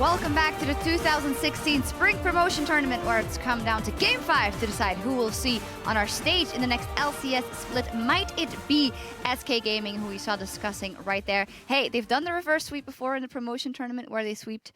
welcome back to the 2016 Spring Promotion Tournament, where it's come down to Game 5 to decide who we'll see on our stage in the next LCS split. Might it be SK Gaming, who we saw discussing right there? Hey, they've done the reverse sweep before in the promotion tournament, where they swept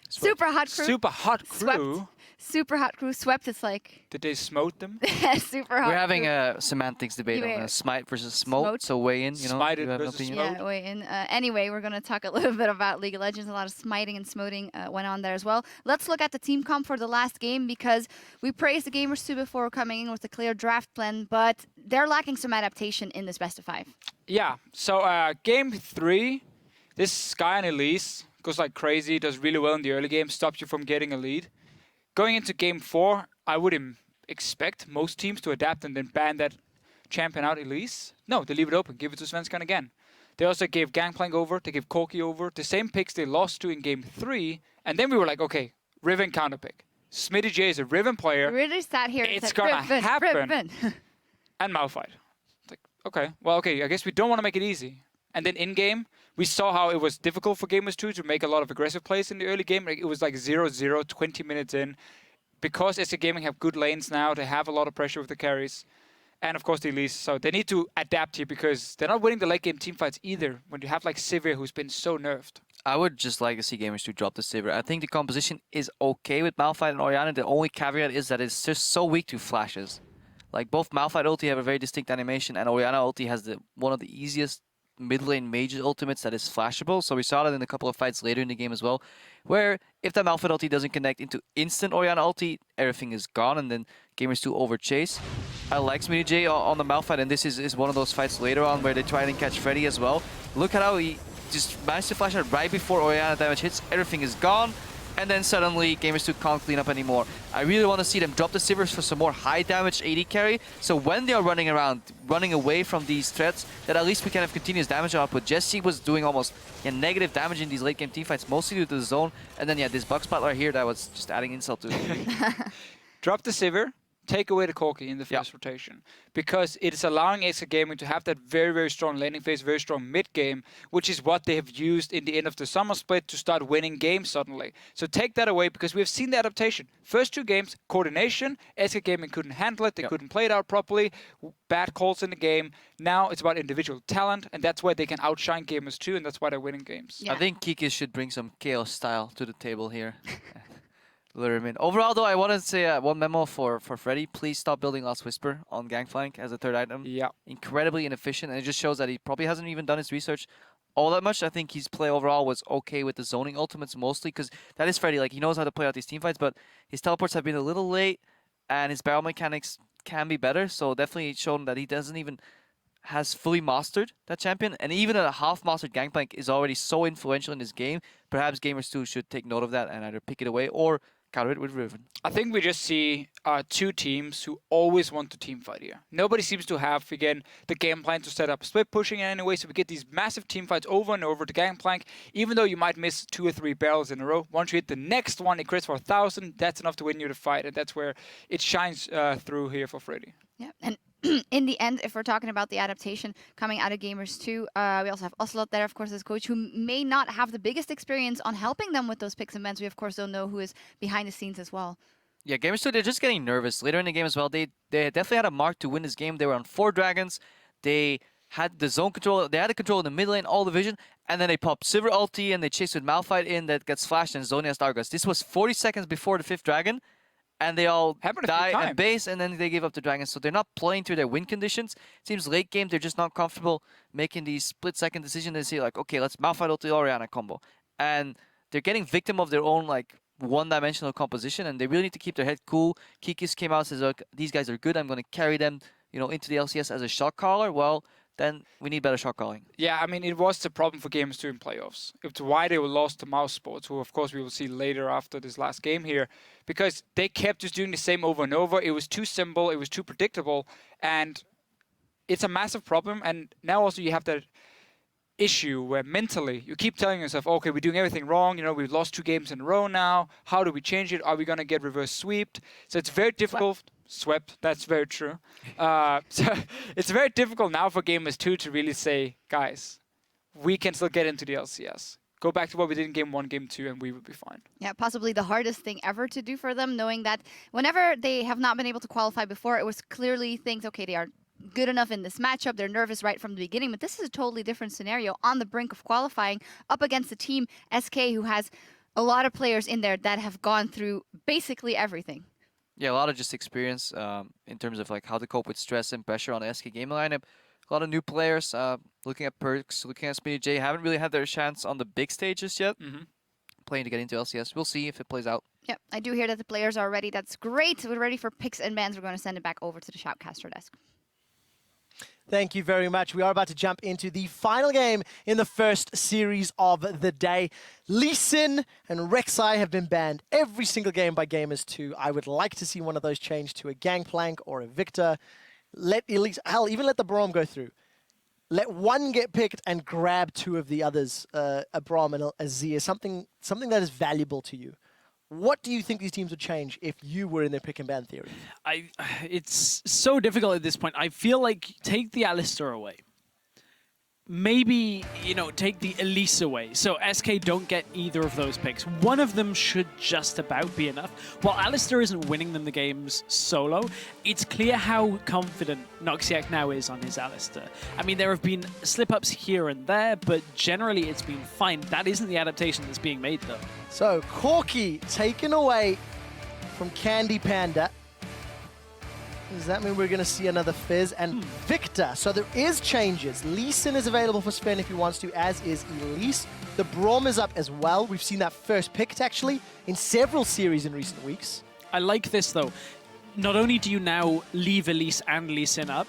Super Hot Crew. Super Hot Crew? Swept. Super Hot Crew swept, it's like... Did they smote them? Super Hot We're having Crew. a semantics debate on smite versus smote, so weigh in, you know. Smited you have an versus opinion? smote. Yeah, weigh in. Anyway, we're going to talk a little bit about League of Legends. A lot of smiting and smoting went on there as well. Let's look at the team comp for the last game, because we praised the Gamers2 before coming in with a clear draft plan, but they're lacking some adaptation in this best of 5. Yeah, so game 3, this Sky and Elise goes like crazy, does really well in the early game, stops you from getting a lead. Going into game 4, I would expect most teams to adapt and then ban that champion out, Elise. No, they leave it open, give it to Svenskan again. They also gave Gangplank over, they gave Corki over, the same picks they lost to in game 3, and then we were like, okay, Riven counterpick. Smitty J is a Riven player. We really sat here and It's said, gonna Riven, happen. Riven. And Malphite. It's like, okay, well, okay, I guess we don't want to make it easy. And then in-game, we saw how it was difficult for Gamers2 to make a lot of aggressive plays in the early game. Like, it was like 0-0, 20 minutes in. Because SK Gaming have good lanes now, they have a lot of pressure with the carries. And of course the Elise, so they need to adapt here, because they're not winning the late game team fights either, when you have like Sivir, who's been so nerfed. I would just like to see Gamers to drop the Sivir. I think the composition is okay with Malphite and Orianna. The only caveat is that it's just so weak to flashes. Like, both Malphite ulti have a very distinct animation, and Orianna ulti has one of the easiest mid lane mages ultimates that is flashable. So we saw that in a couple of fights later in the game as well, where if that Malphite ulti doesn't connect into instant Orianna ulti, everything is gone, and then Gamers2 overchase. I like Smitty J on the Malphite, and this is one of those fights later on where they try and catch Freddy as well. Look at how he just managed to flash out right before Orianna damage hits, everything is gone, and then suddenly Gamers2 can't clean up anymore. I really want to see them drop the Sivers for some more high damage AD carry, so when they are running around, running away from these threats, that at least we can have continuous damage output. Jesse was doing almost negative damage in these late game teamfights, mostly due to the zone, and then this bug spot right here, that was just adding insult to it. Drop the Sivir, take away the Corki in the first rotation, because it is allowing SK Gaming to have that very, very strong laning phase, very strong mid game, which is what they have used in the end of the summer split to start winning games suddenly. So take that away, because we have seen the adaptation. First 2 games, coordination, SK Gaming couldn't handle it, they couldn't play it out properly, bad calls in the game. Now it's about individual talent, and that's where they can outshine Gamers2, and that's why they're winning games. Yeah. I think Kiki should bring some chaos style to the table here. Lure him in. Overall, though, I want to say one memo for Freddy. Please stop building Last Whisper on Gangplank as a third item. Yeah. Incredibly inefficient, and it just shows that he probably hasn't even done his research all that much. I think his play overall was okay with the zoning ultimates mostly, because that is Freddy. Like, he knows how to play out these teamfights, but his teleports have been a little late, and his barrel mechanics can be better. So definitely shown that he doesn't even has fully mastered that champion, and even a half-mastered Gangplank is already so influential in this game. Perhaps Gamers2 should take note of that and either pick it away or counter it with Riven. I think we just see 2 teams who always want to team fight here. Nobody seems to have, again, the game plan to set up split pushing in any way, so we get these massive team fights over and over. The Gangplank, even though you might miss 2 or 3 barrels in a row, once you hit the next one, it crits for 1,000, that's enough to win you the fight, and that's where it shines through here for Freddy. Yeah, and in the end, if we're talking about the adaptation coming out of Gamers2, we also have Ocelot there, of course, as coach, who may not have the biggest experience on helping them with those picks and bans. We, of course, don't know who is behind the scenes as well. Yeah, Gamers2, they're just getting nervous later in the game as well. They definitely had a mark to win this game. They were on 4 dragons. They had the zone control. They had the control in the mid lane, all the vision, and then they popped Sivir ulti and they chased with Malphite in that gets flashed and Zonia's Dargus. This was 40 seconds before the 5th dragon, and they all die at base, and then they give up the dragons. So they're not playing through their win conditions. Seems late game, they're just not comfortable making these split-second decisions. They say, like, okay, let's Malphite ulti Orianna combo. And they're getting victim of their own, like, one-dimensional composition, and they really need to keep their head cool. Kikis came out and says, look, these guys are good. I'm going to carry them, into the LCS as a shot caller. Well, then we need better shot calling. Yeah, I mean, it was the problem for Gamers2 in playoffs. It's why they were lost to Mouse Sports, who, of course, we will see later after this last game here, because they kept just doing the same over and over. It was too simple. It was too predictable. And it's a massive problem. And now also you have that issue where mentally you keep telling yourself, okay, we're doing everything wrong. We've lost 2 games in a row now. How do we change it? Are we going to get reverse sweeped? So it's very difficult. Swept, that's very true. So it's very difficult now for Gamers2 to really say, guys, we can still get into the LCS. Go back to what we did in game 1, game 2, and we would be fine. Yeah, possibly the hardest thing ever to do for them, knowing that whenever they have not been able to qualify before, it was clearly things, okay, they are good enough in this matchup, they're nervous right from the beginning, but this is a totally different scenario on the brink of qualifying up against a team, SK, who has a lot of players in there that have gone through basically everything. Yeah, a lot of just experience in terms of like how to cope with stress and pressure on the SK gaming lineup. A lot of new players, looking at Perks, looking at Smitty J, haven't really had their chance on the big stages yet. Playing to get into LCS. We'll see if it plays out. Yep, I do hear that the players are ready. That's great. We're ready for picks and bans. We're going to send it back over to the Shoutcaster desk. Thank you very much. We are about to jump into the final game in the first series of the day. Lee Sin and Rek'Sai have been banned every single game by Gamers2. I would like to see one of those change to a Gangplank or a Victor. Let Elise, hell, even let the Braum go through. Let one get picked and grab two of the others, a Braum and a Zia, something that is valuable to you. What do you think these teams would change if you were in their pick and ban theory? It's so difficult at this point. I feel like take the Alistar away. Maybe, you know, take the Elise away. So SK don't get either of those picks. One of them should just about be enough. While Alistar isn't winning them the games solo, it's clear how confident Noxiac now is on his Alistar. I mean, there have been slip-ups here and there, but generally it's been fine. That isn't the adaptation that's being made, though. So, Corki taken away from Candy Panda. Does that mean we're going to see another Fizz and Victor? So there is changes. Lee Sin is available for Sven if he wants to, as is Elise. The Braum is up as well. We've seen that first picked, actually, in several series in recent weeks. I like this, though. Not only do you now leave Elise and Lee Sin up,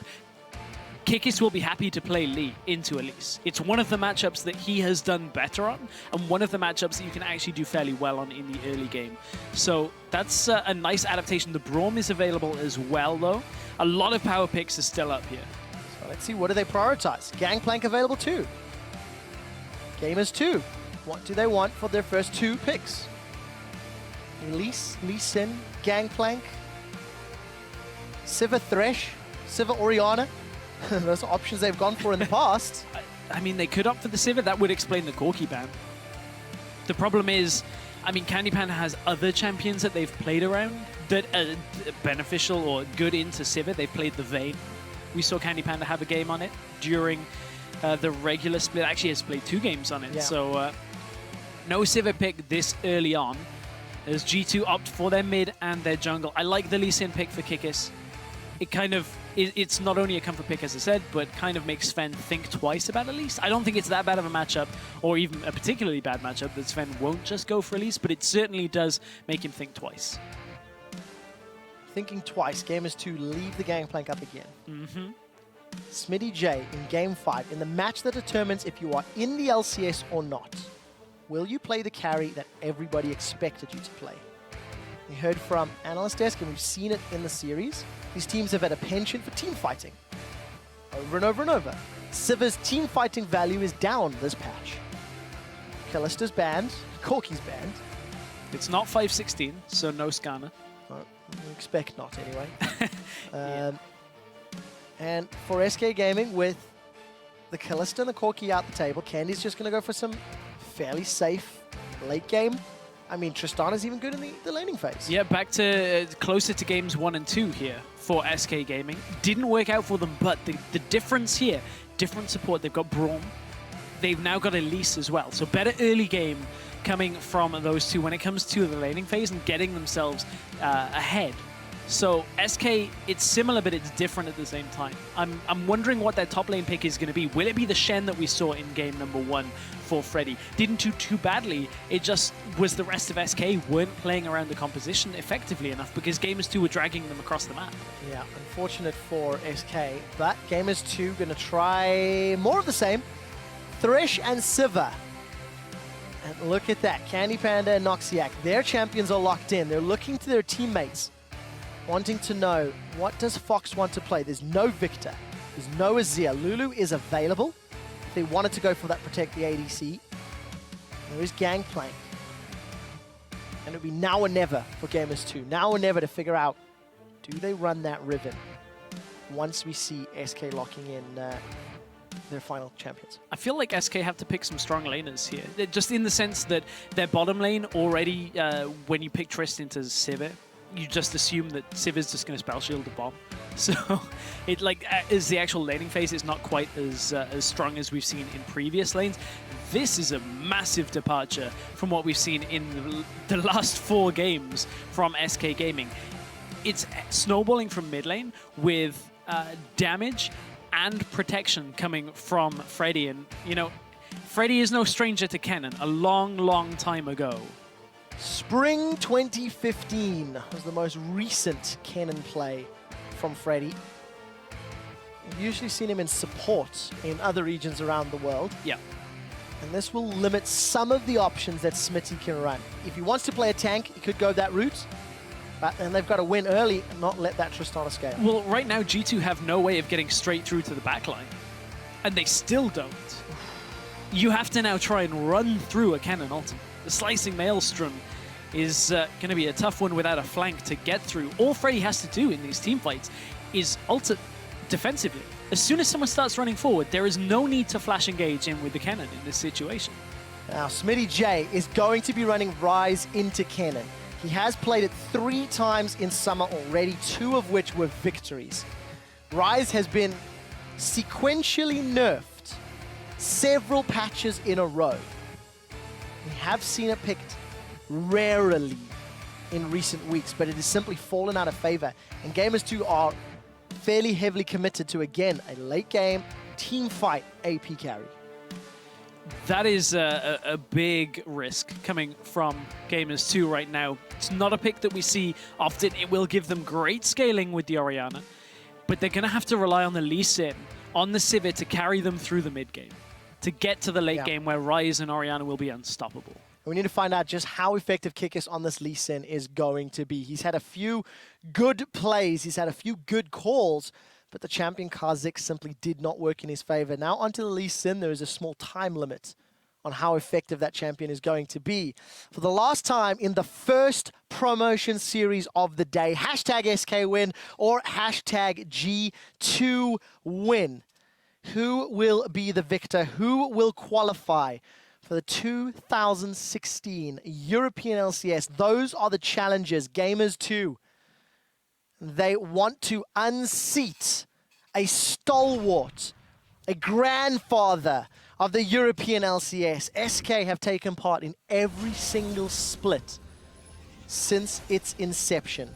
Kikis will be happy to play Lee into Elise. It's one of the matchups that he has done better on, and one of the matchups that you can actually do fairly well on in the early game. So that's a nice adaptation. The Braum is available as well, though. A lot of power picks are still up here. So let's see, what do they prioritize? Gangplank available too. Gamers2. What do they want for their first two picks? Elise, Lee Sin, Gangplank, Sivir Thresh, Sivir Orianna. Those are options they've gone for in the past. I mean, they could opt for the Sivir. That would explain the Corki ban. The problem is, I mean, Candy Panda has other champions that they've played around that are beneficial or good into Sivir. They've played the Vayne. We saw Candy Panda have a game on it during the regular split. Actually, has played 2 games on it. Yeah. So no Sivir pick this early on, as G2 opt for their mid and their jungle. I like the Lee Sin pick for Kikis. It kind of, it's not only a comfort pick, as I said, but kind of makes Sven think twice about Elise. I don't think it's that bad of a matchup, or even a particularly bad matchup, that Sven won't just go for Elise, but it certainly does make him think twice. Thinking twice, Gamers2 leave the Gangplank up again. Smitty J in Game 5, in the match that determines if you are in the LCS or not, will you play the carry that everybody expected you to play? We heard from Analyst Desk, and we've seen it in the series. These teams have had a penchant for team fighting. Over and over and over. Sivir's team fighting value is down this patch. Kallista's banned. Corki's banned. It's not 516, so no scanner. Well, we expect not, anyway. And for SK Gaming, with the Kallista and the Corki out the table, Candy's just going to go for some fairly safe late game. I mean, Tristana's even good in the laning phase. Yeah, back to closer to games 1 and 2 here for SK Gaming. Didn't work out for them, but the difference here, different support. They've got Braum. They've now got Elise as well. So better early game coming from those two when it comes to the laning phase and getting themselves ahead. So SK, it's similar, but it's different at the same time. I'm wondering what their top lane pick is going to be. Will it be the Shen that we saw in game number 1 for Freddy? Didn't do too badly. It just was the rest of SK weren't playing around the composition effectively enough because Gamers2 were dragging them across the map. Yeah, unfortunate for SK, but Gamers2 going to try more of the same. Thresh and Sivir. And look at that, Candy Panda and Noxiac. Their champions are locked in. They're looking to their teammates, wanting to know, what does Fox want to play? There's no Victor. There's no Azir. Lulu is available. If they wanted to go for that protect the ADC. There is Gangplank. And it would be now or never for Gamers2. Now or never to figure out, do they run that Riven? Once we see SK locking in their final champions. I feel like SK have to pick some strong laners here. Just in the sense that their bottom lane already, when you pick Tristan to Sivir, you just assume that Sivir's just going to spell shield the bomb. So it as the actual laning phase, it's not quite as strong as we've seen in previous lanes. This is a massive departure from what we've seen in the last 4 games from SK Gaming. It's snowballing from mid lane with damage and protection coming from Freddy. And, you know, Freddy is no stranger to Kennen. A long, long time ago. Spring 2015 was the most recent Kennen play from Freddy. We've usually seen him in support in other regions around the world. Yeah. And this will limit some of the options that Smitty can run. If he wants to play a tank, he could go that route. But then they've got to win early and not let that Tristana scale. Well, right now, G2 have no way of getting straight through to the backline. And they still don't. You have to now try and run through a Kennen ultimate. The Slicing Maelstrom is going to be a tough one without a flank to get through. All Freddy has to do in these team fights is ult defensively. As soon as someone starts running forward, there is no need to flash engage in with the Kennen in this situation. Now, Smitty J is going to be running Ryze into Kennen. He has played it 3 times in summer already, 2 of which were victories. Ryze has been sequentially nerfed several patches in a row. We have seen it picked rarely in recent weeks, but it has simply fallen out of favor. And Gamers2 are fairly heavily committed to, again, a late game team fight AP carry. That is a big risk coming from Gamers2 right now. It's not a pick that we see often. It will give them great scaling with the Orianna, but they're going to have to rely on the Lee Sin, on the Sivir to carry them through the mid game, to get to the late game where Ryze and Orianna will be unstoppable. We need to find out just how effective Kikis on this Lee Sin is going to be. He's had a few good plays, he's had a few good calls, but the champion Karzik simply did not work in his favor. Now onto the Lee Sin, there is a small time limit on how effective that champion is going to be. For the last time in the first promotion series of the day, hashtag SK win or hashtag G2 win. Who will be the victor? Who will qualify for the 2016 European LCS? Those are the challenges. Gamers2. They want to unseat a stalwart, a grandfather of the European LCS. SK have taken part in every single split since its inception.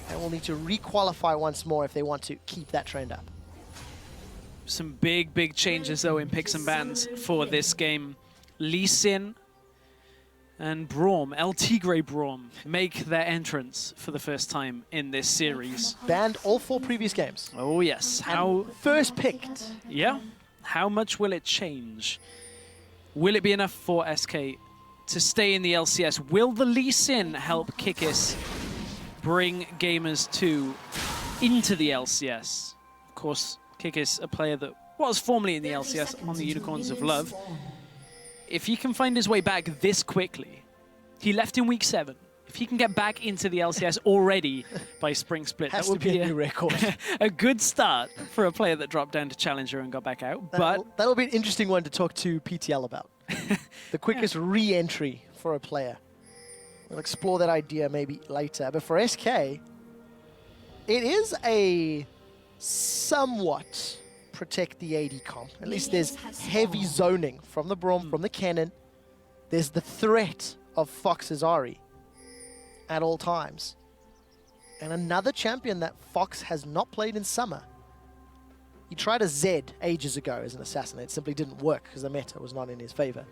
They will need to re-qualify once more if they want to keep that trend up. Some big changes, though, in picks and bans for this game. Lee Sin and Braum, El Tigre Braum, make their entrance for the first time in this series. Banned all 4 previous games. Oh, yes. And first picked. Yeah. How much will it change? Will it be enough for SK to stay in the LCS? Will the Lee Sin help Kikis bring Gamers2 into the LCS? Of course, Kikis, a player that was formerly in the LCS on the Unicorns of Love. If he can find his way back this quickly, he left in week 7. If he can get back into the LCS already by Spring Split, that would be a new record. a good start for a player that dropped down to Challenger and got back out. But that'll be an interesting one to talk to PTL about. The quickest re-entry for a player. We'll explore that idea maybe later. But for SK, it is a somewhat protect the AD comp. At least there's heavy zoning from the Braum, from the Kennen. There's the threat of Fox's Ahri at all times. And another champion that Fox has not played in summer. He tried a Zed ages ago as an assassin. It simply didn't work because the meta was not in his favor.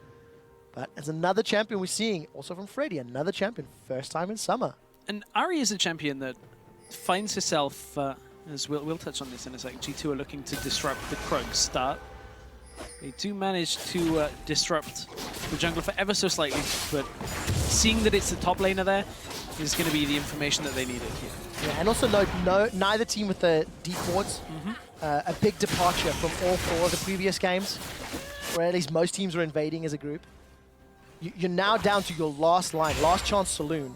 But as another champion we're seeing, also from Freddy, another champion, first time in summer. And Ahri is a champion that finds herself, as we'll touch on this in a second, G2 are looking to disrupt the Krug start. They do manage to disrupt the jungler for ever so slightly, but seeing that it's the top laner there is going to be the information that they needed here. Yeah, and also note, neither team with the deep wards. A big departure from all 4 of the previous games, where at least most teams were invading as a group. You're now down to your last line, last chance saloon.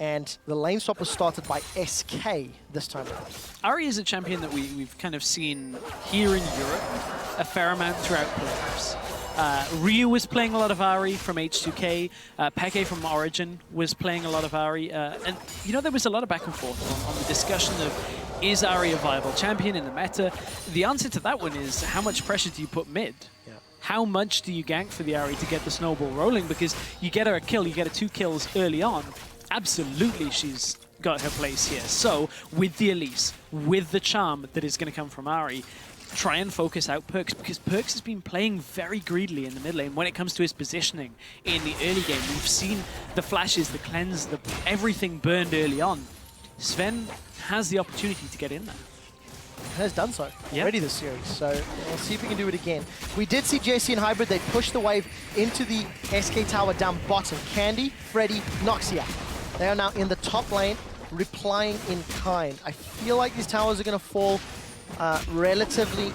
And the lane swap was started by SK this time around. Ahri is a champion that we've kind of seen here in Europe a fair amount throughout playoffs. Ryu was playing a lot of Ahri from H2K. Peke from Origin was playing a lot of Ahri. And, you know, there was a lot of back and forth on the discussion of, is Ahri a viable champion in the meta? The answer to that one is, how much pressure do you put mid? Yeah. How much do you gank for the Ahri to get the snowball rolling? Because you get her a kill, you get her 2 kills early on. Absolutely, she's got her place here. So, with the Elise, with the charm that is going to come from Ahri, try and focus out Perkz, because Perkz has been playing very greedily in the mid lane when it comes to his positioning in the early game. We've seen the flashes, the cleanse, everything burned early on. Sven has the opportunity to get in there. Has done so already this series, so we'll see if we can do it again. We did see Jesse and Hybrid, they pushed the wave into the SK tower down bottom. Candy, Freddy, Noxiac. They are now in the top lane, replying in kind. I feel like these towers are going to fall relatively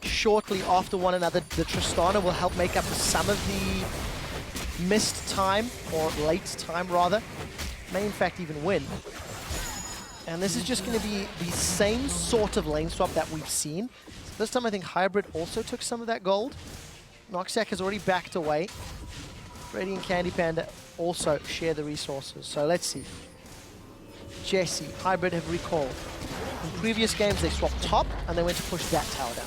shortly after one another. The Tristana will help make up for some of the missed time, or late time rather. May in fact even win. And this is just going to be the same sort of lane swap that we've seen. This time I think Hybrid also took some of that gold. Noxiac has already backed away. Freddy and Candy Panda also share the resources. So let's see. Jesse, Hybrid have recalled. In previous games they swapped top and they went to push that tower down.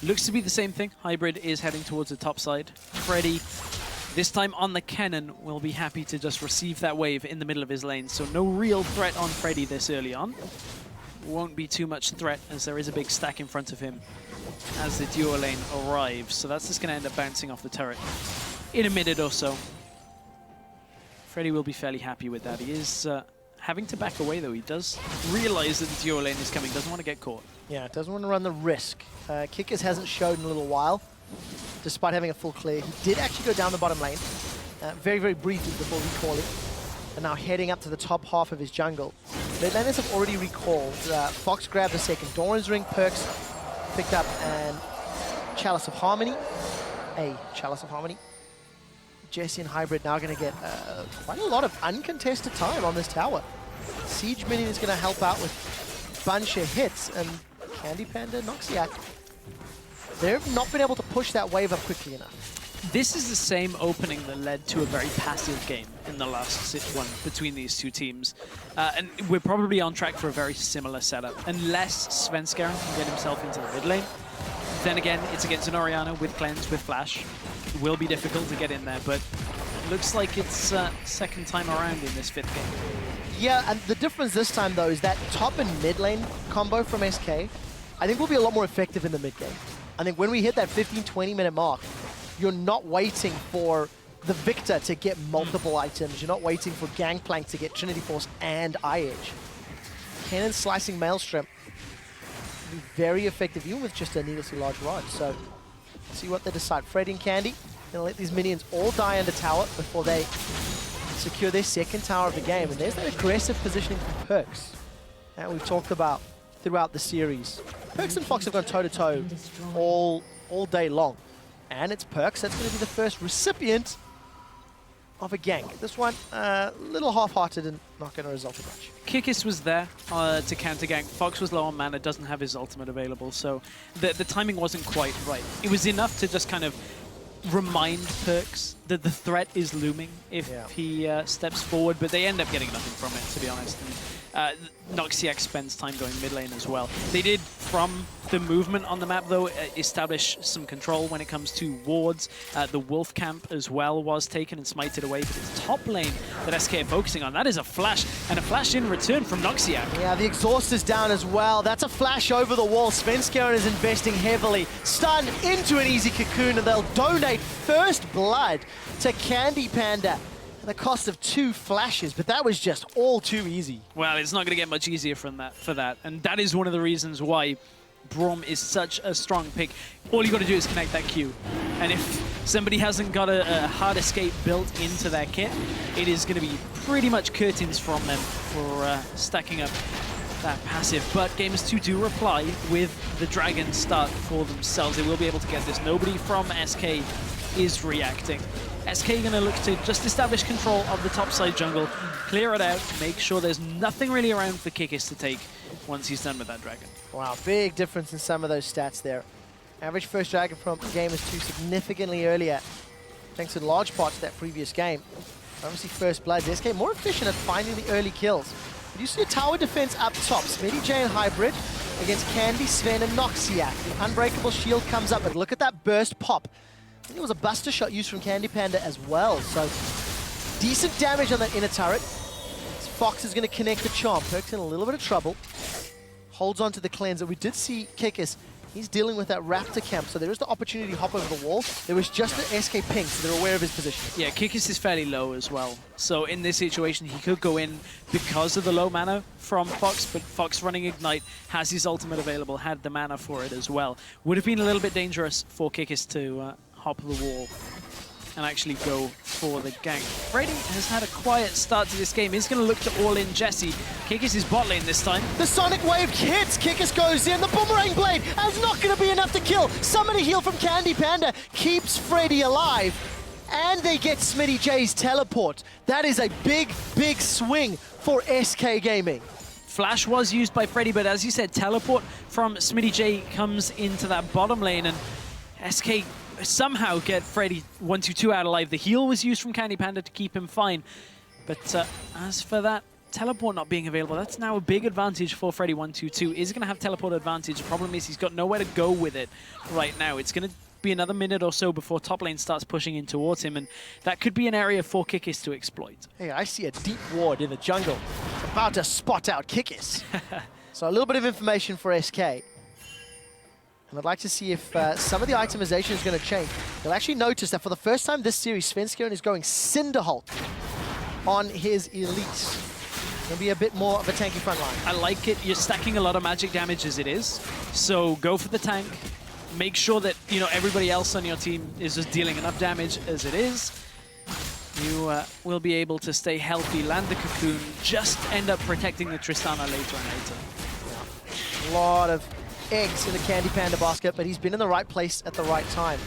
Looks to be the same thing. Hybrid is heading towards the top side. Freddy, this time on the cannon, will be happy to just receive that wave in the middle of his lane. So no real threat on Freddy this early on. Won't be too much threat as there is a big stack in front of him as the duo lane arrives. So that's just going to end up bouncing off the turret in a minute or so. Freddy will be fairly happy with that. He is having to back away though. He does realize that the duo lane is coming, doesn't want to get caught. Yeah, doesn't want to run the risk. Kickers hasn't showed in a little while, despite having a full clear. He did actually go down the bottom lane, very, very briefly before recalling. And now heading up to the top half of his jungle. The laners have already recalled. Fox grabbed the second Doran's Ring, Perkz picked up an Chalice of Harmony. A Chalice of Harmony. Jesse and Hybrid now going to get quite a lot of uncontested time on this tower. Siege Minion is going to help out with a bunch of hits, and Candy Panda, Noxiac, they've not been able to push that wave up quickly enough. This is the same opening that led to a very passive game in the last one between these two teams. And we're probably on track for a very similar setup, unless Svenskeren can get himself into the mid lane. Then again, it's against an Orianna with Cleanse, with Flash. It will be difficult to get in there, but it looks like it's second time around in this fifth game. Yeah, and the difference this time, though, is that top and mid lane combo from SK, I think will be a lot more effective in the mid game. I think when we hit that 15-20 minute mark, you're not waiting for the Victor to get multiple items. You're not waiting for Gangplank to get Trinity Force and IH. Cannon slicing Maelstrom will be very effective, even with just a needlessly large rod. So, see what they decide. Freddy and Candy gonna let these minions all die under tower before they secure their second tower of the game. And there's that aggressive positioning from Perkz that we've talked about throughout the series. Perkz and Fox have gone toe-to-toe all day long. And it's Perkz that's going to be the first recipient of a gank. This one, a little half-hearted and not going to result in much. Kikis was there to counter gank. Fox was low on mana, doesn't have his ultimate available, so the timing wasn't quite right. It was enough to just kind of remind Perkz that the threat is looming if he steps forward, but they end up getting nothing from it, to be honest. And, Noxiac spends time going mid lane as well. They did, from the movement on the map though, establish some control when it comes to wards. The Wolf Camp as well was taken and smited away, but it's top lane that SK are focusing on. That is a flash, and a flash in return from Noxiac. Yeah, the exhaust is down as well. That's a flash over the wall. Svenskeren is investing heavily. Stun into an easy cocoon, and they'll donate first blood to Candy Panda. The cost of 2 flashes, but that was just all too easy. Well, it's not going to get much easier for that, and that is one of the reasons why Braum is such a strong pick. All you got to do is connect that Q, and if somebody hasn't got a hard escape built into their kit, it is going to be pretty much curtains from them for stacking up that passive. But Gamers2 do reply with the Dragon start for themselves. They will be able to get this. Nobody from SK is reacting. SK gonna look to just establish control of the top side jungle, clear it out, make sure there's nothing really around for Kikis to take once he's done with that dragon. Wow, big difference in some of those stats there. Average first dragon from Gamers2 significantly earlier, thanks in large part to that previous game. Obviously first blood, SK more efficient at finding the early kills. But you see a tower defense up top, Smitty J and Hybrid against Candy, Sven and Noxiac. The unbreakable shield comes up, but look at that burst pop. I think it was a buster shot used from Candy Panda as well, so decent damage on that inner turret. Fox is going to connect the charm. Perk's in a little bit of trouble. Holds on to the cleanser. We did see Kikis. He's dealing with that Raptor camp, so there is the opportunity to hop over the wall. There was just the SK ping, so they're aware of his position. Yeah, Kikis is fairly low as well. So in this situation, he could go in because of the low mana from Fox, but Fox running Ignite has his ultimate available, had the mana for it as well. Would have been a little bit dangerous for Kikis to hop the wall and actually go for the gank. Freddy has had a quiet start to this game. He's going to look to all-in Jesse. Kikis is bot lane this time. The Sonic Wave hits, Kikis goes in, the Boomerang Blade is not going to be enough to kill. Summon a heal from Candy Panda keeps Freddy alive, and they get Smitty J's teleport. That is a big, big swing for SK Gaming. Flash was used by Freddy, but as you said, teleport from Smitty J comes into that bottom lane, and SK somehow get Freddy 1-2 out alive. The heal was used from Candy Panda to keep him fine. But as for that teleport not being available, that's now a big advantage for Freddy 1-2. Is going to have teleport advantage. The problem is he's got nowhere to go with it right now. It's going to be another minute or so before top lane starts pushing in towards him, and that could be an area for Kikis to exploit. Hey, I see a deep ward in the jungle. About to spot out Kikis. So a little bit of information for SK. And I'd like to see if some of the itemization is going to change. You'll actually notice that for the first time this series, Svenskeren is going Cinderhalt on his Elite. Going to be a bit more of a tanky front line. I like it. You're stacking a lot of magic damage as it is. So go for the tank. Make sure that, you know, everybody else on your team is just dealing enough damage as it is. You will be able to stay healthy, land the cocoon, just end up protecting the Tristana later and later. A lot of eggs in the Candy Panda basket, but he's been in the right place at the right time.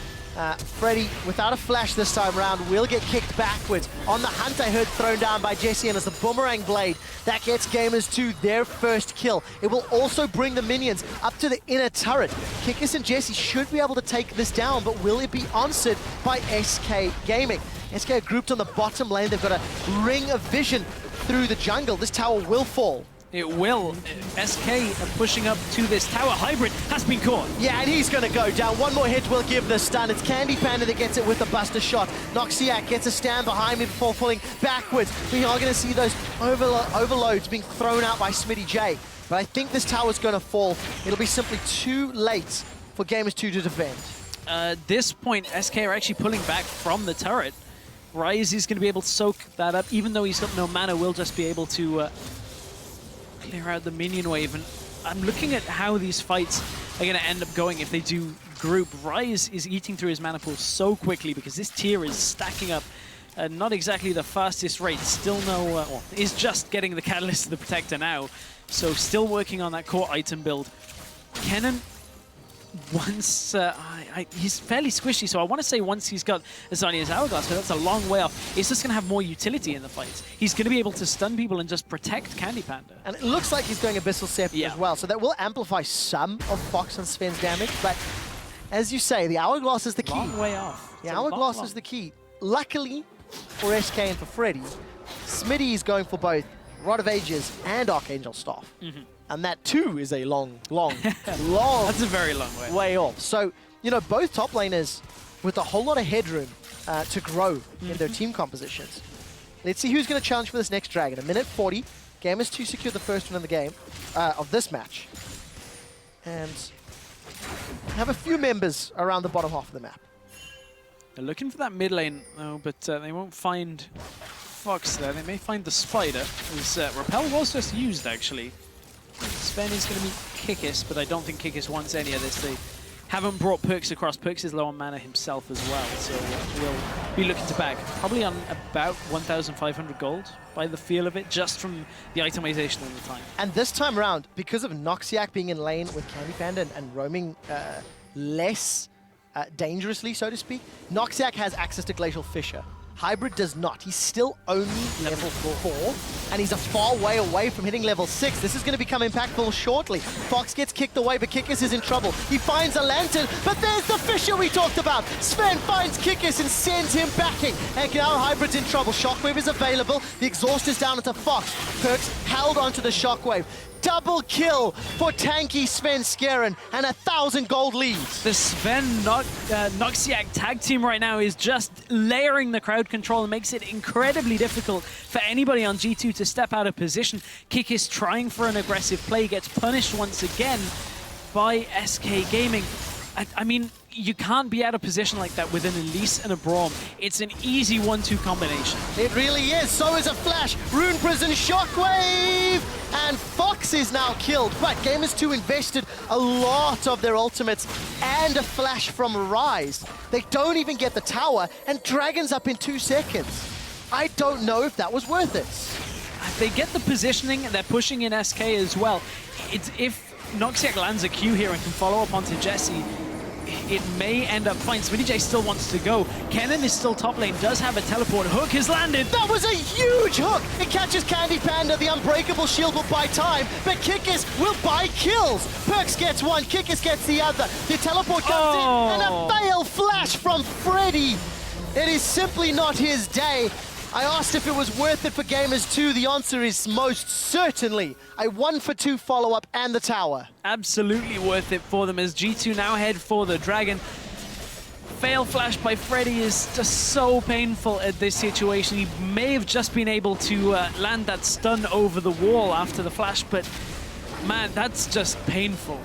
Freddy, without a flash this time around, will get kicked backwards. On the hunt, I heard thrown down by Jesse, and as the Boomerang Blade, that gets Gamers2 their first kill. It will also bring the minions up to the inner turret. Kikis and Jesse should be able to take this down, but will it be answered by SK Gaming? SK are grouped on the bottom lane. They've got a ring of vision through the jungle. This tower will fall. It will. SK are pushing up to this tower. Hybrid has been caught. Yeah, and he's going to go down. One more hit will give the stun. It's Candy Panda that gets it with the buster shot. Noxiac gets a stand behind me before falling backwards. We are going to see those overloads being thrown out by Smitty J. But I think this tower's going to fall. It'll be simply too late for Gamers2 to defend. At this point, SK are actually pulling back from the turret. Rise is going to be able to soak that up. Even though he's got no mana, will just be able to clear out the minion wave. And I'm looking at how these fights are going to end up going if they do group. Rise is eating through his mana pool so quickly because this tier is stacking up at not exactly the fastest rate. Still no, well, is just getting the Catalyst to the Protector now. So still working on that core item build. Kennen, once he's fairly squishy, so I want to say once he's got Azania's Hourglass, but that's a long way off. It's just going to have more utility in the fights. He's going to be able to stun people and just protect Candy Panda. And it looks like he's going Abyssal Scepter as well, so that will amplify some of Fox and Sven's damage, but as you say, the Hourglass is the key. Long way off. The Hourglass is the key. Luckily for SK and for Freddy, Smitty is going for both Rod of Ages and Archangel Staff. And that too is a long That's a very long way off. So, you know, both top laners with a whole lot of headroom to grow in their team compositions. Let's see who's going to challenge for this next dragon. A minute 40. Gamers2 secured the first one in the game of this match. And have a few members around the bottom half of the map. They're looking for that mid lane, though, but they won't find Fox there. They may find the Spider, whose Repel was just used, actually. Sven is going to meet Kikis, but I don't think Kikis wants any of this. They haven't brought Perks across. Perks is low on mana himself as well, so we'll be looking to back. Probably on about 1,500 gold by the feel of it, just from the itemization and the time. And this time around, because of Noxiac being in lane with Candy Panda and roaming less dangerously, so to speak. Noxiac has access to Glacial Fissure. Hybrid does not. He's still only level 4, and he's a far way away from hitting level 6. This is going to become impactful shortly. Fox gets kicked away, but Kikis is in trouble. He finds a lantern, but there's the fissure we talked about. Sven finds Kikis and sends him backing. And now Hybrid's in trouble. Shockwave is available. The exhaust is down into Fox. Perks held onto the Shockwave. Double kill for tanky Sven Skeren and 1,000 gold leads. The Sven Noxiac tag team right now is just layering the crowd control and makes it incredibly difficult for anybody on G2 to step out of position. Kikis trying for an aggressive play, gets punished once again by SK Gaming. I mean, you can't be out of position like that with an Elise and a Braum. It's an easy 1-2 combination. It really is. So is a Flash. Rune Prison Shockwave! And Fox is now killed. But Gamers2 invested a lot of their ultimates and a Flash from Rise. They don't even get the tower, and Dragon's up in 2 seconds. I don't know if that was worth it. They get the positioning, they're pushing in SK as well. If Noxiac lands a Q here and can follow up onto Jesse, it may end up fine. SmittyJ still wants to go. Kennen is still top lane, does have a teleport. Hook has landed. That was a huge hook. It catches Candy Panda. The unbreakable shield will buy time, but Kikis will buy kills. Perks gets one, Kikis gets the other. The teleport comes in, and a fail flash from Freddy. It is simply not his day. I asked if it was worth it for Gamers2. The answer is most certainly. A 1-for-2 follow-up and the tower. Absolutely worth it for them as G2 now head for the Dragon. Fail flash by Freddy is just so painful at this situation. He may have just been able to land that stun over the wall after the flash, but man, that's just painful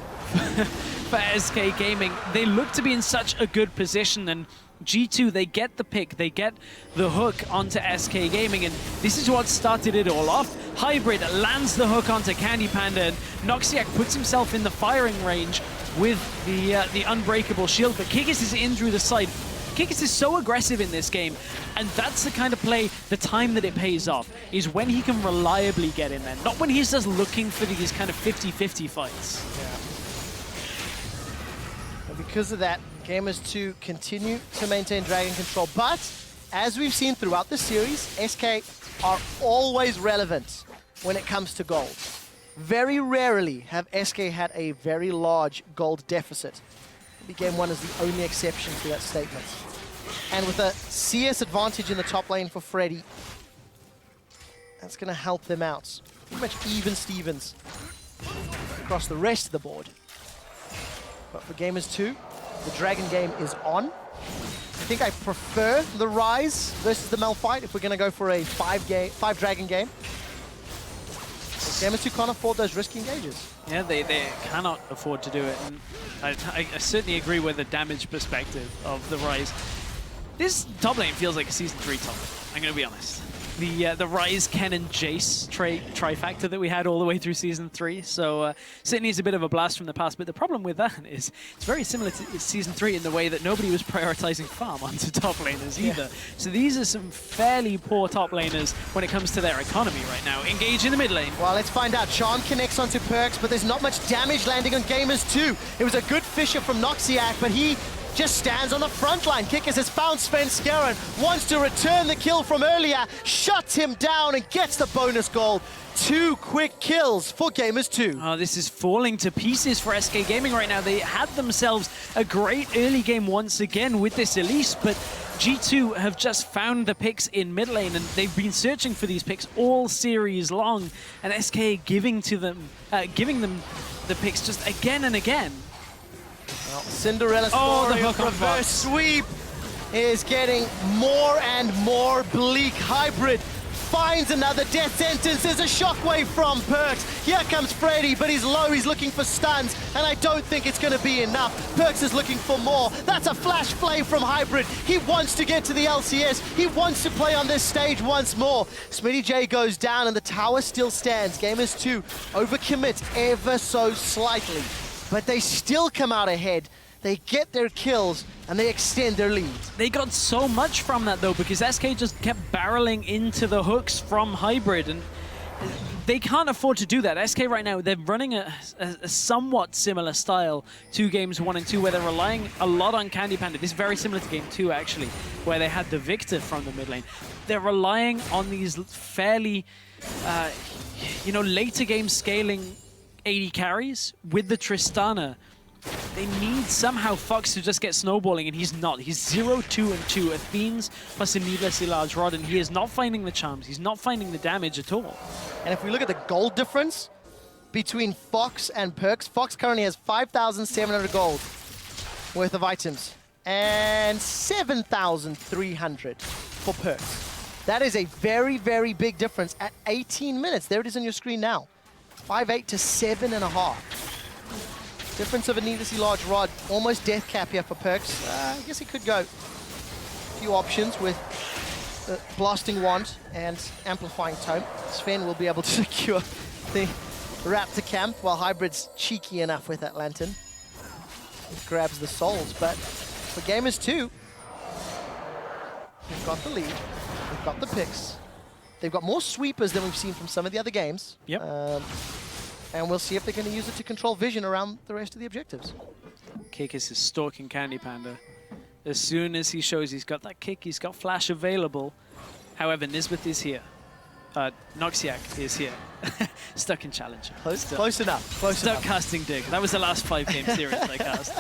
for SK Gaming. They look to be in such a good position, and G2, they get the pick, they get the hook onto SK Gaming, and this is what started it all off. Hybrid lands the hook onto Candy Panda, and Noxiac puts himself in the firing range with the unbreakable shield, but Kikis is in through the side. Kikis is so aggressive in this game, and that's the kind of play, the time that it pays off, is when he can reliably get in there, not when he's just looking for these kind of 50-50 fights. Yeah. And because of that, Gamers2 continue to maintain Dragon control, but as we've seen throughout the series, SK are always relevant when it comes to gold. Very rarely have SK had a very large gold deficit. Maybe Game 1 is the only exception to that statement. And with a CS advantage in the top lane for Freddy, that's going to help them out. Pretty much even Stevens across the rest of the board. But for Gamers2, the Dragon game is on. I think I prefer the Rise versus the Malphite if we're going to go for a 5 Dragon game. Gamers2 can't afford those risky engages. Yeah, they cannot afford to do it. And I certainly agree with the damage perspective of the Rise. This top lane feels like a Season 3 top lane, I'm going to be honest. The Rise, Ken, and Jace trifecta that we had all the way through Season 3. So certainly is a bit of a blast from the past, but the problem with that is it's very similar to Season 3 in the way that nobody was prioritizing farm onto top laners either. Yeah. So these are some fairly poor top laners when it comes to their economy right now. Engage in the mid lane. Well, let's find out. Charm connects onto Perks, but there's not much damage landing on Gamers2. It was a good Fissure from Noxiac, but he just stands on the front line. Kikis has found Sven Skeren, wants to return the kill from earlier, shuts him down and gets the bonus gold. 2 quick kills for Gamers2. Oh, this is falling to pieces for SK Gaming right now. They had themselves a great early game once again with this Elise, but G2 have just found the picks in mid lane, and they've been searching for these picks all series long, and SK giving them the picks just again and again. Well, Cinderella story of reverse sweep is getting more and more bleak. Hybrid finds another death sentence. There's a shockwave from Perks. Here comes Freddy, but he's low. He's looking for stuns, and I don't think it's going to be enough. Perks is looking for more. That's a flash play from Hybrid. He wants to get to the LCS. He wants to play on this stage once more. SmittyJ goes down, and the tower still stands. Gamers2 overcommit ever so slightly, but they still come out ahead. They get their kills, and they extend their lead. They got so much from that, though, because SK just kept barreling into the hooks from Hybrid, and they can't afford to do that. SK right now, they're running a somewhat similar style to games 1 and 2, where they're relying a lot on Candy Panda. This is very similar to game 2, actually, where they had the Victor from the mid lane. They're relying on these fairly, you know, later game scaling AD carries with the Tristana. They need somehow Fox to just get snowballing, and he's not. He's 0, 2, and 2. Athenes plus a needlessly large rod, and he is not finding the charms. He's not finding the damage at all. And if we look at the gold difference between Fox and Perks, Fox currently has 5,700 gold worth of items and 7,300 for Perks. That is a very, very big difference at 18 minutes. There it is on your screen now. 5.8 to 7.5. Difference of a needlessly large rod. Almost death cap here for Perks. I guess he could go a few options with the Blasting Wand and Amplifying Tome. Sven will be able to secure the Raptor camp while Hybrid's cheeky enough with that Lantern. He grabs the souls, but for Gamers2, they've got the lead. They've got the picks. They've got more sweepers than we've seen from some of the other games. Yep. And we'll see if they're going to use it to control vision around the rest of the objectives. Kikis is stalking Candy Panda. As soon as he shows he's got that kick, he's got flash available. However, Nisbeth is here. Noxiac is here. Stuck in Challenger. Close enough. Stuck casting Dig. That was the last 5 game series I cast.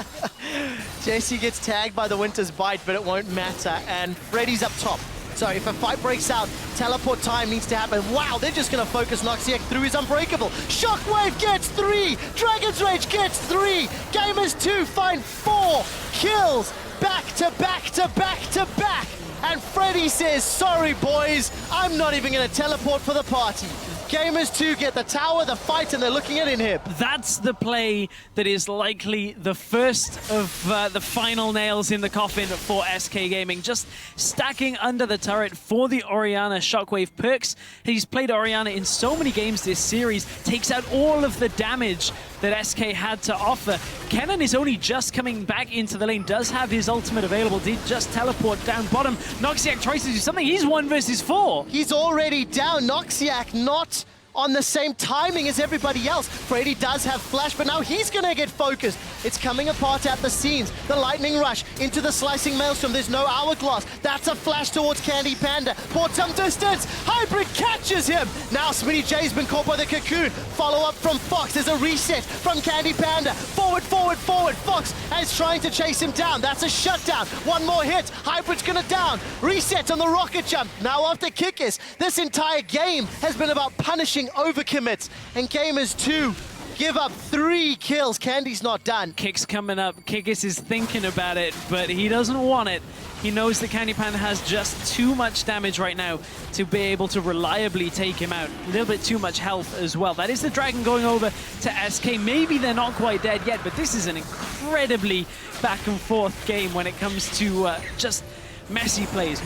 JC gets tagged by the Winter's Bite, but it won't matter. And Freddy's up top. So if a fight breaks out, teleport time needs to happen. Wow, they're just going to focus Noxiac through his Unbreakable. Shockwave gets 3. Dragon's Rage gets 3. Gamers2 find 4 kills. Back to back to back to back. And Freddy says, sorry boys, I'm not even going to teleport for the party. Gamers2 get the tower, the fight, and they're looking at Inhib. That's the play that is likely the first of the final nails in the coffin for SK Gaming. Just stacking under the turret for the Orianna Shockwave Perks. He's played Orianna in so many games this series, takes out all of the damage that SK had to offer. Kennen is only just coming back into the lane, does have his ultimate available, did just teleport down bottom. Noxiac tries to do something, he's 1 versus 4. He's already down. Noxiac not on the same timing as everybody else. Freddy does have flash, but now he's gonna get focused. It's coming apart at the seams. The lightning rush into the slicing maelstrom. There's no hourglass. That's a flash towards Candy Panda. Bought some distance. Hybrid catches him. Now Smitty J's been caught by the cocoon. Follow up from Fox. There's a reset from Candy Panda. Forward, forward, forward. Fox is trying to chase him down. That's a shutdown. One more hit. Hybrid's gonna down. Reset on the rocket jump. Now after Kikis, this entire game has been about punishing overcommits, and Gamers2 give up 3 kills. Candy's not done. Kick's coming up. Kikis is thinking about it, but he doesn't want it. He knows that Candy Panda has just too much damage right now to be able to reliably take him out. A little bit too much health as well. That is the Dragon going over to SK. Maybe they're not quite dead yet, but this is an incredibly back and forth game when it comes to just messy plays,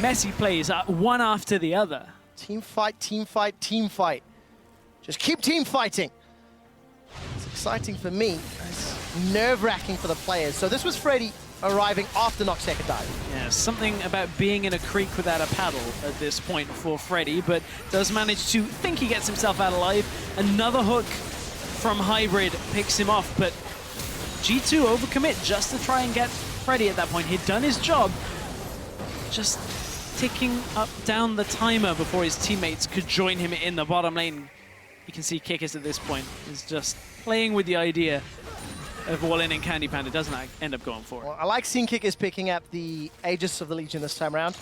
one after the other. Team fight, team fight, team fight. Just keep team fighting. It's exciting for me. It's nerve-wracking for the players. So this was Freddy arriving after Noxiac had died. Yeah, something about being in a creek without a paddle at this point for Freddy, but does manage to think he gets himself out alive. Another hook from Hybrid picks him off, but G2 overcommit just to try and get Freddy at that point. He'd done his job, just ticking up down the timer before his teammates could join him in the bottom lane. You can see Kikis at this point is just playing with the idea of all-in and Candy Panda. Doesn't end up going for it. Well, I like seeing Kikis picking up the Aegis of the Legion this time around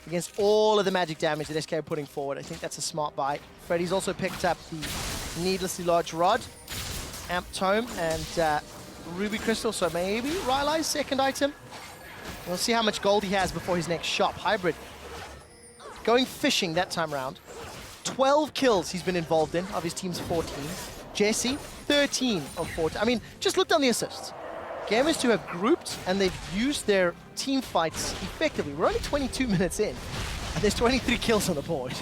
against all of the magic damage that SK are putting forward. I think that's a smart buy. Freddy's also picked up the needlessly large rod, Amp Tome, and Ruby Crystal, so maybe Rylai's second item. We'll see how much gold he has before his next shop. Hybrid going fishing that time around. 12 kills he's been involved in of his team's 14. Jesse, 13 of 14. I mean, just look down the assists. Gamers2 have grouped and they've used their team fights effectively. We're only 22 minutes in and there's 23 kills on the board.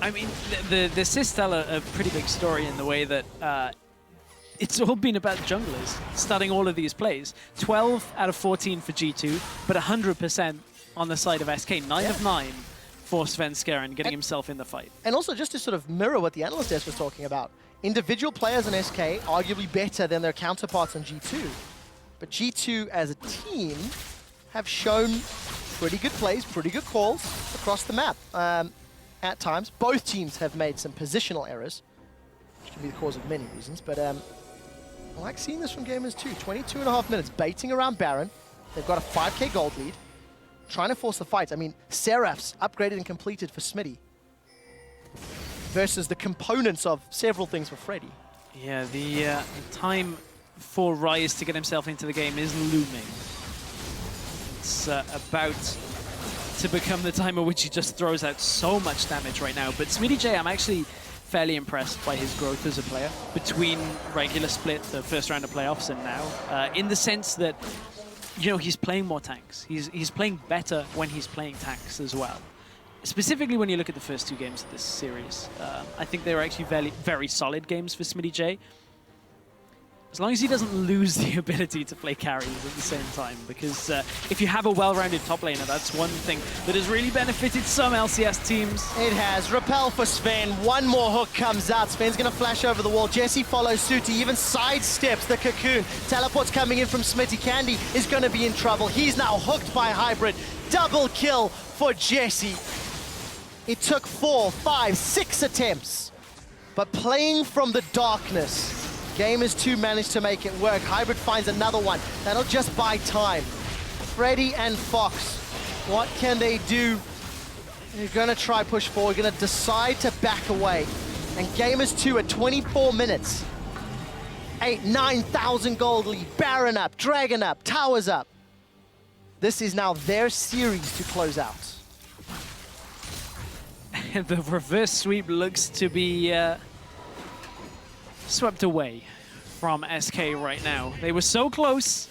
I mean, the assists tell a pretty big story in the way that it's all been about junglers starting all of these plays. 12 out of 14 for G2, but 100% on the side of SK. 9 of 9 for Svenskeren and getting himself in the fight. And also, just to sort of mirror what the analyst desk was talking about, individual players in SK arguably better than their counterparts on G2. But G2 as a team have shown pretty good plays, pretty good calls across the map. At times, both teams have made some positional errors, which can be the cause of many reasons, but I like seeing this from Gamers2. 22.5 minutes, baiting around Baron. They've got a 5k gold lead, trying to force the fight. I mean, Seraph's upgraded and completed for Smitty versus the components of several things for Freddy. Yeah, the time for Rise to get himself into the game is looming. It's about to become the time at which he just throws out so much damage right now. But Smitty J, I'm actually fairly impressed by his growth as a player between regular split, the first round of playoffs, and now, in the sense that, you know, he's playing more tanks. He's playing better when he's playing tanks as well. Specifically when you look at the first 2 games of this series. I think they were actually very, very solid games for Smitty J. As long as he doesn't lose the ability to play carries at the same time, because if you have a well-rounded top laner, that's one thing that has really benefited some LCS teams. It has. Repel for Sven. One more hook comes out. Sven's going to flash over the wall. Jesse follows suit. He even sidesteps the cocoon. Teleport's coming in from Smitty. Candy is going to be in trouble. He's now hooked by Hybrid. Double kill for Jesse. It took 4, 5, 6 attempts, but playing from the darkness, Gamers2 managed to make it work. Hybrid finds another one. That'll just buy time. Freddy and Fox, what can they do? They're gonna try push forward, gonna decide to back away. And Gamers2 at 24 minutes. 9,000 gold lead, Baron up, Dragon up, Towers up. This is now their series to close out. The reverse sweep looks to be swept away from SK right now. They were so close,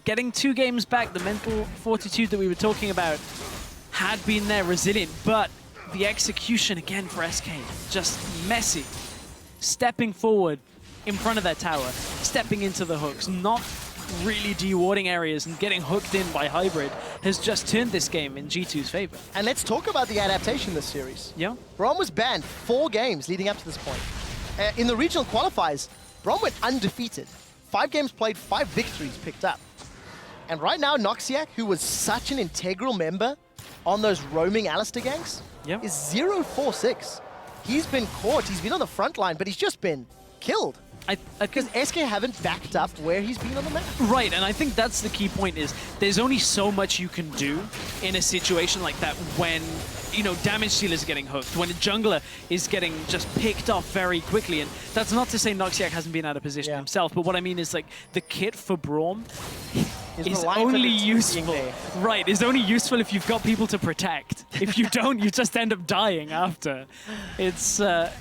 getting 2 games back. The mental fortitude that we were talking about had been there, resilient, but the execution again for SK, just messy. Stepping forward in front of their tower, stepping into the hooks, not really dewarding areas and getting hooked in by Hybrid has just turned this game in G2's favor. And let's talk about the adaptation this series. Yeah. Braum was banned 4 games leading up to this point. In the regional qualifiers, Braum went undefeated. 5 games played, 5 victories picked up. And right now, Noxiac, who was such an integral member on those roaming Alistair ganks, is 0-4-6. He's been caught, he's been on the front line, but he's just been killed. Because SK haven't backed up where he's been on the map. Right, and I think that's the key point is there's only so much you can do in a situation like that when, you know, damage stealers are getting hooked, when a jungler is getting just picked off very quickly. And that's not to say Noxiac hasn't been out of position himself, but what I mean is like the kit for Braum is only useful. Right, is only useful if you've got people to protect. If you don't, you just end up dying after. It's a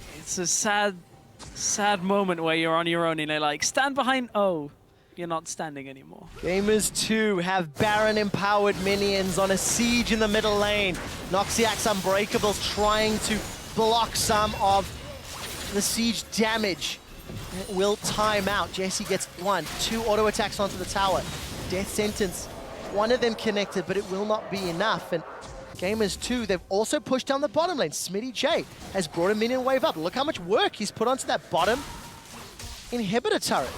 sad moment where you're on your own and they're like, stand behind, oh, you're not standing anymore. Gamers2 have Baron-empowered minions on a siege in the middle lane. Noxiac's Unbreakables trying to block some of the siege damage. It will time out. Jesse gets 1, 2 auto attacks onto the tower. Death sentence, one of them connected, but it will not be enough. And Gamers2, they've also pushed down the bottom lane. Smitty J has brought a minion wave up. Look how much work he's put onto that bottom inhibitor turret.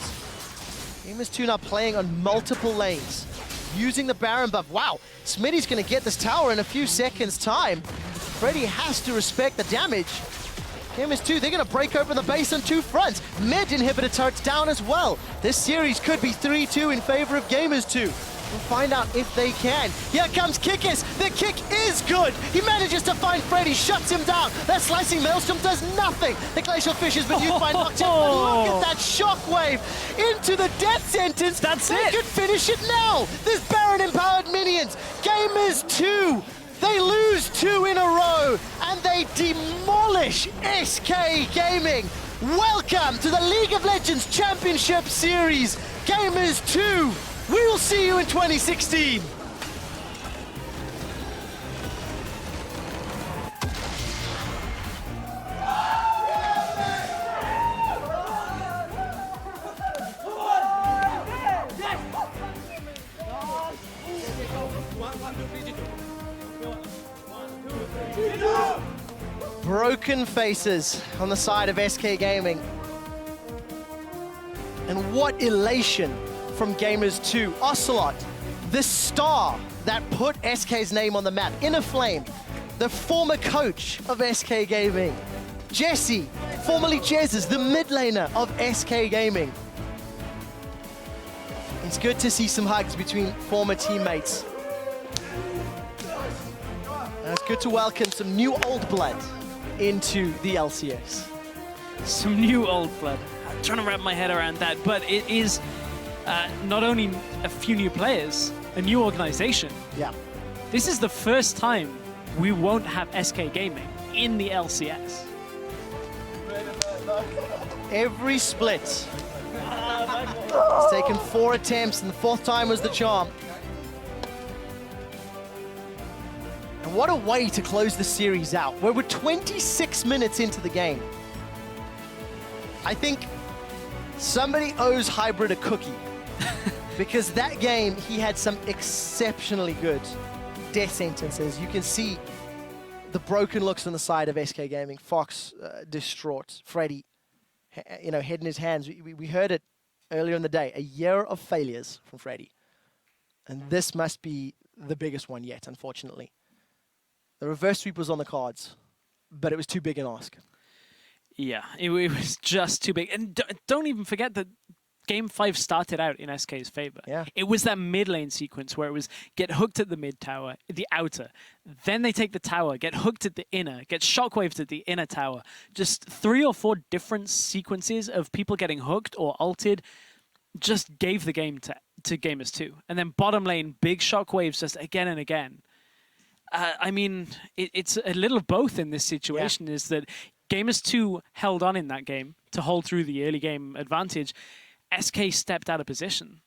Gamers2 now playing on multiple lanes, using the Baron buff. Wow, Smitty's gonna get this tower in a few seconds' time. Freddy has to respect the damage. Gamers2, they're gonna break open the base on 2 fronts. Mid inhibitor turrets down as well. This series could be 3-2 in favor of Gamers2. We'll find out if they can. Here comes Kikis. The kick is good. He manages to find Freddy, shuts him down. That slicing maelstrom does nothing. The glacial fish has been used by Noctis. Look at that shockwave into the death sentence. That's they it. could finish it now. There's Baron-empowered minions. Gamers2. They lose 2 in a row and they demolish SK Gaming. Welcome to the League of Legends Championship Series. Gamers2. We will see you in 2016. Broken faces on the side of SK Gaming. And what elation from Gamers2. Ocelot, the star that put SK's name on the map. Inner Flame, the former coach of SK Gaming. Jesse, formerly Jez's, the mid laner of SK Gaming. It's good to see some hugs between former teammates. And it's good to welcome some new old blood into the LCS. Some new old blood. I'm trying to wrap my head around that, but it is not only a few new players, a new organization. Yeah. This is the first time we won't have SK Gaming in the LCS. Every split. It's taken 4 attempts, and the 4th time was the charm. And what a way to close the series out. We're 26 minutes into the game. I think somebody owes Hybrid a cookie. Because that game, he had some exceptionally good death sentences. You can see the broken looks on the side of SK Gaming. Fox distraught. Freddy, you know, head in his hands. We heard it earlier in the day. A year of failures from Freddy. And this must be the biggest one yet, unfortunately. The reverse sweep was on the cards, but it was too big an ask. Yeah, it was just too big. And don't even forget that Game 5 started out in SK's favor. Yeah. It was that mid lane sequence where it was get hooked at the mid tower, the outer. Then they take the tower, get hooked at the inner, get shockwaved at the inner tower. Just 3 or 4 different sequences of people getting hooked or ulted just gave the game to Gamers2. And then bottom lane, big shockwaves just again and again. I mean, it's a little of both in this situation, is that Gamers2 held on in that game to hold through the early game advantage. SK stepped out of position,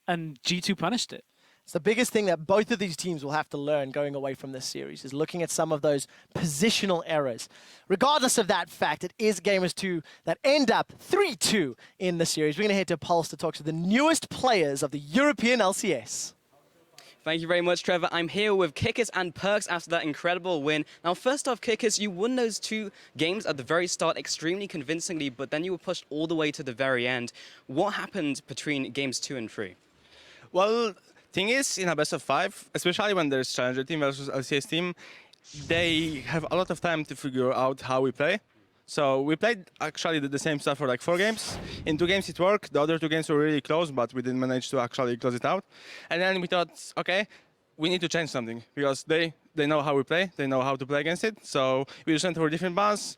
and G2 punished it. It's the biggest thing that both of these teams will have to learn going away from this series, is looking at some of those positional errors. Regardless of that fact, it is Gamers2 that end up 3-2 in the series. We're going to head to Pulse to talk to the newest players of the European LCS. Thank you very much, Trevor. I'm here with Kickers and Perks after that incredible win. Now, first off, Kickers, you won those 2 games at the very start extremely convincingly, but then you were pushed all the way to the very end. What happened between games 2 and 3? Well, thing is, in a best of 5, especially when there's Challenger team versus LCS team, they have a lot of time to figure out how we play. So we played actually the same stuff for like 4 games. In 2 games it worked. The other 2 games were really close, but we didn't manage to actually close it out. And then we thought, okay, we need to change something because they know how we play. They know how to play against it. So we just went for different bans.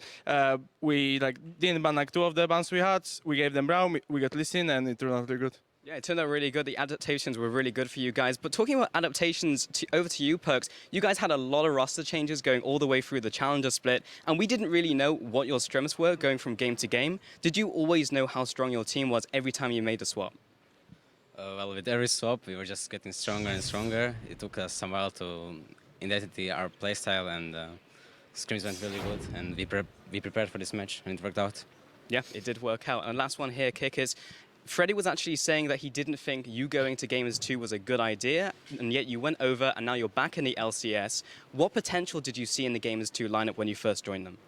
We didn't ban 2 of the bans we had. We gave them Brown. We got Lee Sin, and it turned out really good. Yeah, it turned out really good. The adaptations were really good for you guys. But talking about adaptations, over to you, Perks. You guys had a lot of roster changes going all the way through the Challenger split, and we didn't really know what your strengths were going from game to game. Did you always know how strong your team was every time you made a swap? Well, with every swap, we were just getting stronger and stronger. It took us some while to identify our playstyle, and scrims went really good, and we prepared for this match, and it worked out. Yeah, it did work out. And last one here, Kickers. Freddie was actually saying that he didn't think you going to Gamers2 was a good idea, and yet you went over and now you're back in the LCS. What potential did you see in the Gamers2 lineup when you first joined them?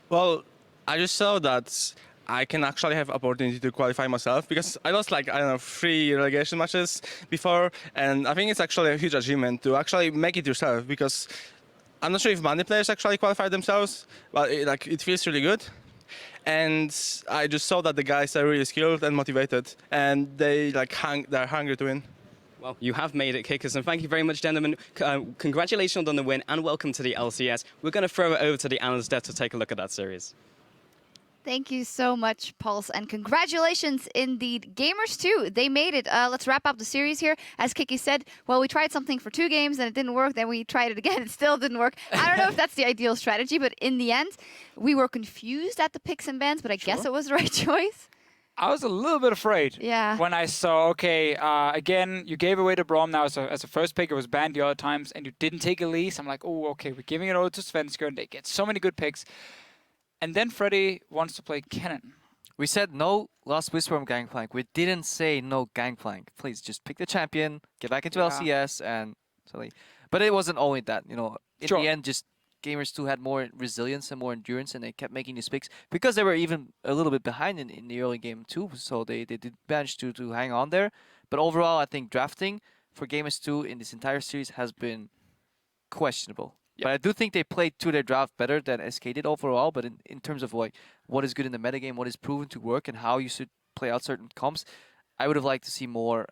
Well, I just saw that I can actually have opportunity to qualify myself because I lost 3 relegation matches before, and I think it's actually a huge achievement to actually make it yourself because I'm not sure if many players actually qualify themselves, but it feels really good. And I just saw that the guys are really skilled and motivated, and they're hungry to win. Well, you have made it, Kickers, and thank you very much, gentlemen. Congratulations on the win, and welcome to the LCS. We're going to throw it over to the analyst desk to take a look at that series. Thank you so much, Pulse, and congratulations indeed. Gamers2, they made it. Let's wrap up the series here. As Kiki said, well, we tried something for 2 games and it didn't work. Then we tried it again. It still didn't work. I don't know if that's the ideal strategy, but in the end, we were confused at the picks and bans, but I guess it was the right choice. I was a little bit afraid when I saw, okay, again, you gave away the Braum now as a first pick. It was banned the other times, and you didn't take Elise. I'm like, oh, okay, we're giving it over to Svensker, and they get so many good picks. And then Freddy wants to play Kennen. We said no last Whisper from Gangplank. We didn't say no Gangplank. Please just pick the champion, get back into LCS, and but it wasn't only that. You know, in the end, just Gamers2 had more resilience and more endurance, and they kept making these picks because they were even a little bit behind in the early game too. So they did manage to hang on there. But overall, I think drafting for Gamers2 in this entire series has been questionable. Yep. But I do think they played to their draft better than SK did overall. But in terms of like what is good in the metagame, what is proven to work, and how you should play out certain comps, I would have liked to see more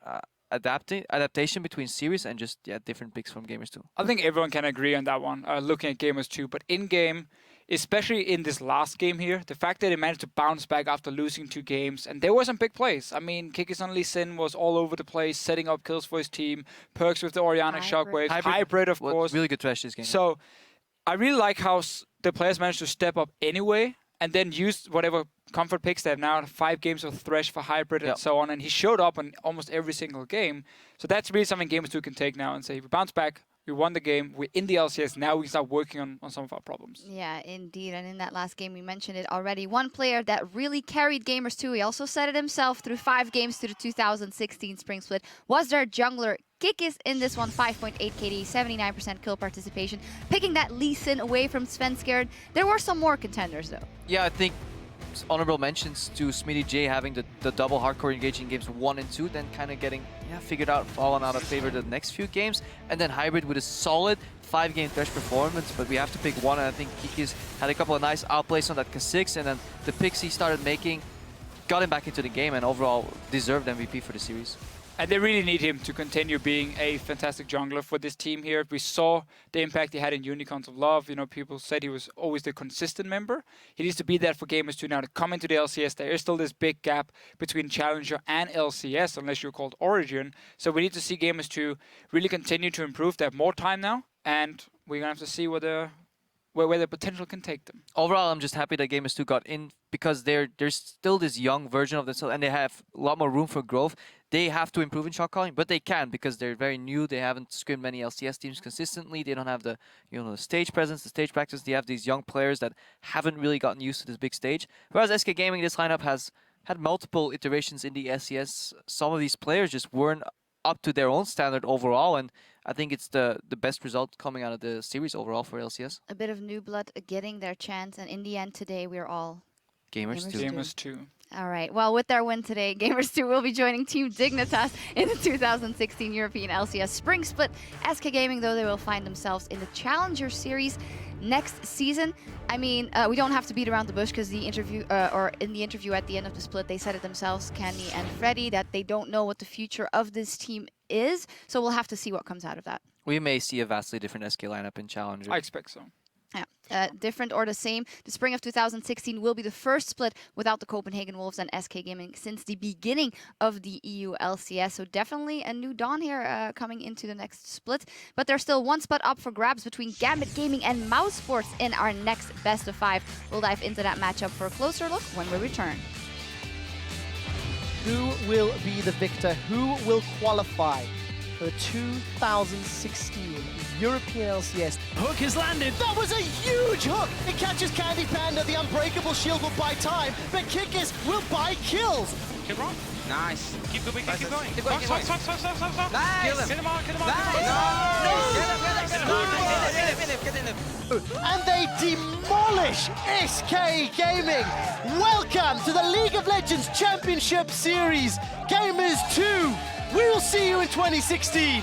adaptation between series and just different picks from Gamers2. I think everyone can agree on that one, looking at Gamers2. But in-game, especially in this last game here, the fact that they managed to bounce back after losing 2 games, and there were some big plays. I mean, Kikis on Lee Sin was all over the place, setting up kills for his team. Perks with the Orianna Shockwave. Hybrid, of course. Really good trash this game. So I really like how the players managed to step up anyway, and then use whatever comfort picks they have now. 5 games of Thresh for Hybrid and so on, and he showed up in almost every single game. So that's really something Gamers2 can take now and say, we bounce back, we won the game, we're in the LCS, now we can start working on some of our problems. Yeah, indeed. And in that last game, we mentioned it already. One player that really carried Gamers2, he also said it himself, through 5 games to the 2016 Spring Split, was their jungler Kikis in this one. 5.8 KD, 79% kill participation, picking that Lee Sin away from Svenskeren. There were some more contenders, though. Yeah, I think honorable mentions to Smitty J having the double hardcore engaging games 1 and 2, then kind of getting figured out, fallen out of favor the next few games, and then Hybrid with a solid 5-game Thresh performance. But we have to pick one, and I think Kikis had a couple of nice outplays on that K6, and then the picks he started making got him back into the game, and overall deserved MVP for the series. And they really need him to continue being a fantastic jungler for this team here. We saw the impact he had in Unicorns of Love. You know, people said he was always the consistent member. He needs to be that for Gamers2 now to come into the LCS. There is still this big gap between Challenger and LCS, unless you're called Origin. So we need to see Gamers2 really continue to improve. They have more time now, and we're going to have to see where the potential can take them. Overall, I'm just happy that Gamers2 got in because there's still this young version of themselves, and they have a lot more room for growth. They have to improve in shot calling, but they can because they're very new. They haven't scrimmed many LCS teams consistently. They don't have the the stage presence, the stage practice. They have these young players that haven't really gotten used to this big stage. Whereas SK Gaming, this lineup has had multiple iterations in the LCS. Some of these players just weren't up to their own standard overall, and I think it's the best result coming out of the series overall for LCS. A bit of new blood getting their chance, and in the end today, we're all Gamers2. Gamers2. All right. Well, with their win today, Gamers2 will be joining Team Dignitas in the 2016 European LCS Spring Split. SK Gaming, though, they will find themselves in the Challenger Series next season. I mean, we don't have to beat around the bush because the interview, or in the interview at the end of the split, they said it themselves, Candy and Freddy, that they don't know what the future of this team is. So we'll have to see what comes out of that. We may see a vastly different SK lineup in Challenger. I expect so. Yeah, different or the same. The spring of 2016 will be the first split without the Copenhagen Wolves and SK Gaming since the beginning of the EU LCS. So definitely a new dawn here coming into the next split. But there's still one spot up for grabs between Gambit Gaming and Mouse Sports in our next best of 5. We'll dive into that matchup for a closer look when we return. Who will be the victor? Who will qualify for the 2016 European LCS? Hook has landed. That was a huge hook! It catches Candy Panda, the unbreakable shield will buy time, but Kikis will buy kills! Get wrong. Nice. Keep going, keep going. Keep going, keep going. Stop. Nice. Kill him. Get him on, get him on. Nice. Get in him. And they demolish SK Gaming! Welcome to the League of Legends Championship Series! Gamers2, we will see you in 2016!